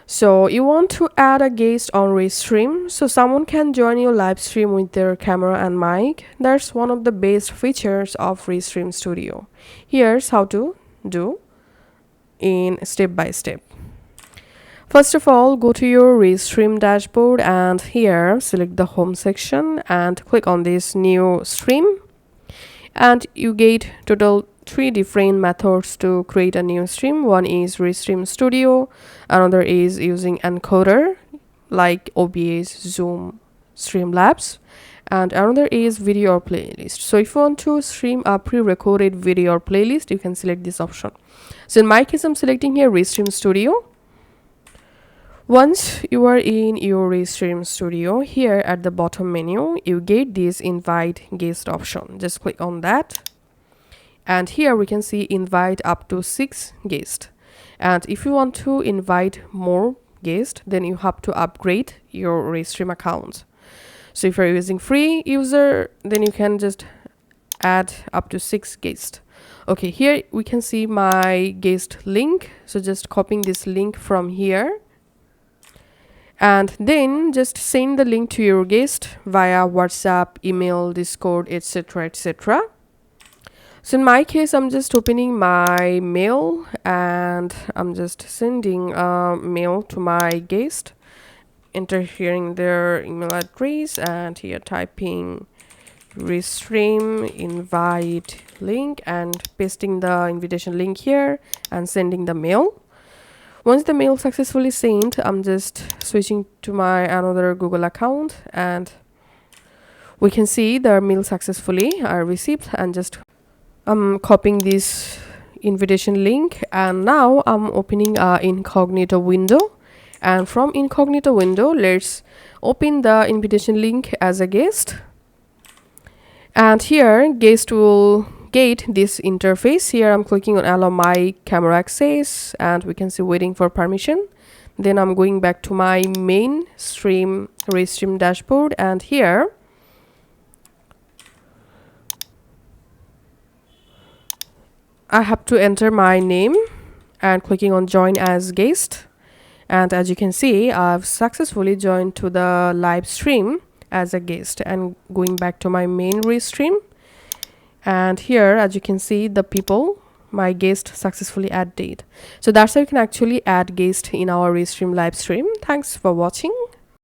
So you want to add a guest on Restream, so someone can join your live stream with their camera and mic. That's one of the best features of Restream Studio. Here's how to do in step by step. First of all, go to your Restream dashboard and here select the home section and click on this new stream, and you get total 3 different methods to create a new stream. One is Restream Studio, another is using encoder like OBS, Zoom, Streamlabs, and another is video or playlist. So if you want to stream a pre-recorded video or playlist, you can select this option. So in my case, I'm selecting here Restream Studio. Once you are in your Restream Studio, here at the bottom menu, you get this invite guest option. Just click on that. And here we can see invite up to 6 guests. And if you want to invite more guests, then you have to upgrade your Restream account. So if you're using free user, then you can just add up to 6 guests. Okay, here we can see my guest link. So just copying this link from here. And then just send the link to your guest via WhatsApp, email, Discord, etc, etc. So in my case, I'm just opening my mail and I'm just sending a mail to my guest, entering their email address and here typing Restream invite link and pasting the invitation link here and sending the mail. Once the mail successfully sent, I'm just switching to my another Google account and we can see the mail successfully are received, and just I'm copying this invitation link and now I'm opening a incognito window, and from incognito window let's open the invitation link as a guest, and here guest will get this interface. Here I'm clicking on allow my camera access and we can see waiting for permission. Then I'm going back to my main Restream dashboard, and here I have to enter my name and clicking on join as guest, and as you can see I've successfully joined to the live stream as a guest, and going back to my main Restream, and here as you can see the people my guest successfully added. So that's how you can actually add guest in our Restream live stream. Thanks for watching.